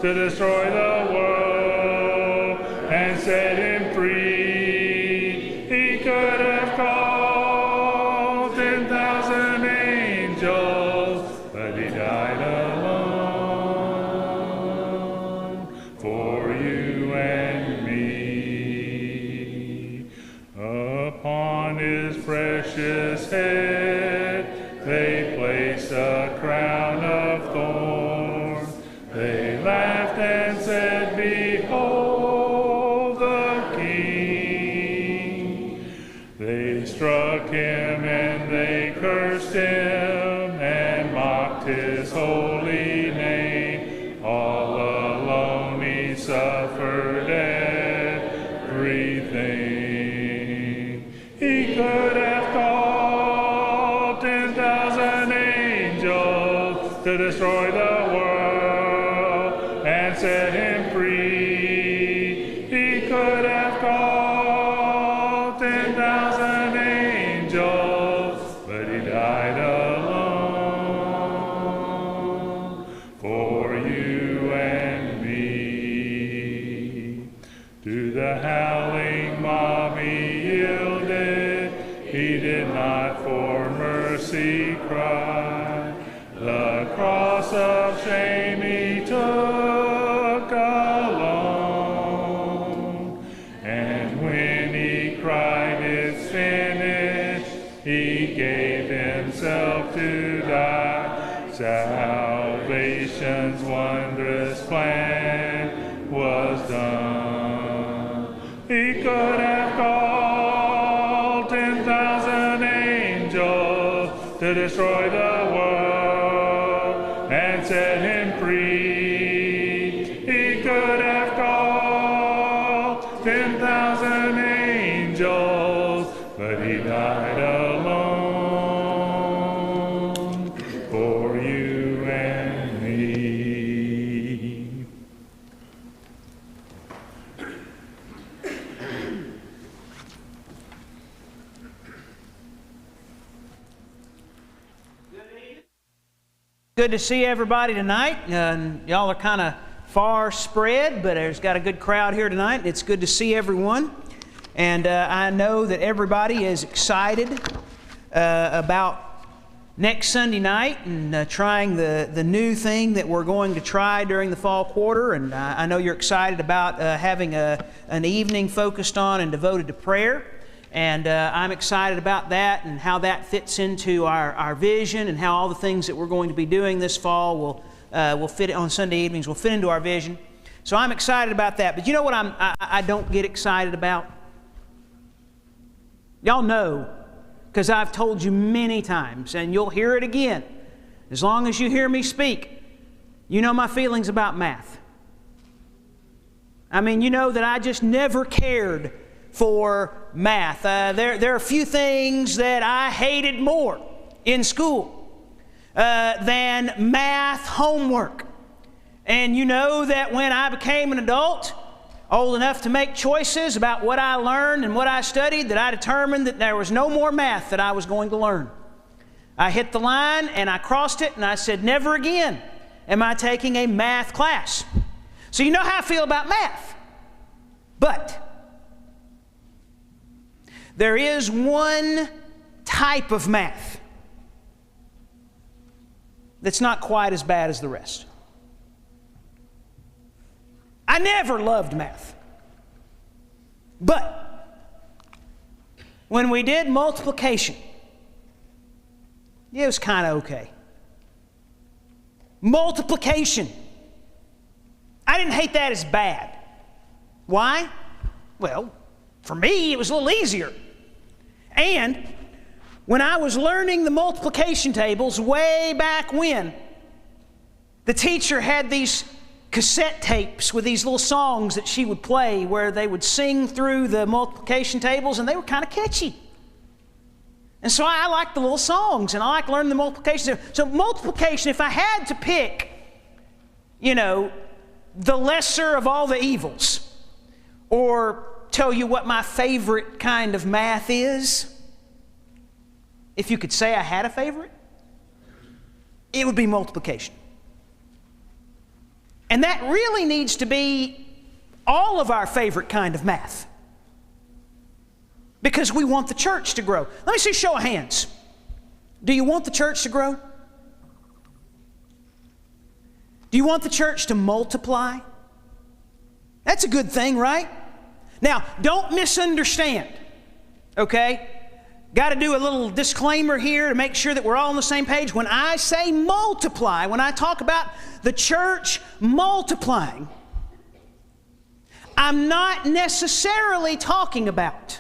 to destroy the world and set him free. He could have called 10,000 angels, but he died alone for you and me. Upon his precious head they placed a crown of thorns. They laughed and said, behold the King. They struck him and they cursed him and mocked his holy name. All alone he suffered everything. He could have called 10,000 angels to destroy the world and set him free. He could have called 10,000 angels, but he died alone for you and me. To the howling mob he yielded, he did not for mercy cry. The cross of shame he took alone, and when he cried it's finished, he gave himself to die. Salvation's wondrous plan was done. He could have called 10,000 angels to destroy the world and set him free. He could have called 10,000 angels, but he died alone for you and me. Good to see everybody tonight. Y'all are kind of far spread, but there's got a good crowd here tonight. It's good to see everyone. And I know that everybody is excited about next Sunday night and trying the new thing that we're going to try during the fall quarter. And I know you're excited about having an evening focused on and devoted to prayer. And I'm excited about that and how that fits into our vision and how all the things that we're going to be doing this fall will fit on Sunday evenings, will fit into our vision. So I'm excited about that. But you know what I don't get excited about? Y'all know, because I've told you many times, and you'll hear it again. As long as you hear me speak, you know my feelings about math. I mean, you know that I just never cared for math. There are a few things that I hated more in school than math homework. And you know that when I became an adult, old enough to make choices about what I learned and what I studied, that I determined that there was no more math that I was going to learn. I hit the line and I crossed it and I said, never again am I taking a math class. So you know how I feel about math. But there is one type of math that's not quite as bad as the rest. I never loved math. But when we did multiplication, it was kind of okay. Multiplication, I didn't hate that as bad. Why? Well, for me, it was a little easier. And when I was learning the multiplication tables way back when, the teacher had these cassette tapes with these little songs that she would play where they would sing through the multiplication tables, and they were kind of catchy. And so I liked the little songs, and I liked learning the multiplication. So multiplication, if I had to pick, the lesser of all the evils, or tell you what my favorite kind of math is, if you could say I had a favorite, it would be multiplication. And that really needs to be all of our favorite kind of math, because we want the church to grow. Let me see a show of hands. Do you want the church to grow? Do you want the church to multiply? That's a good thing, right? Now, don't misunderstand, okay? Got to do a little disclaimer here to make sure that we're all on the same page. When I say multiply, when I talk about the church multiplying, I'm not necessarily talking about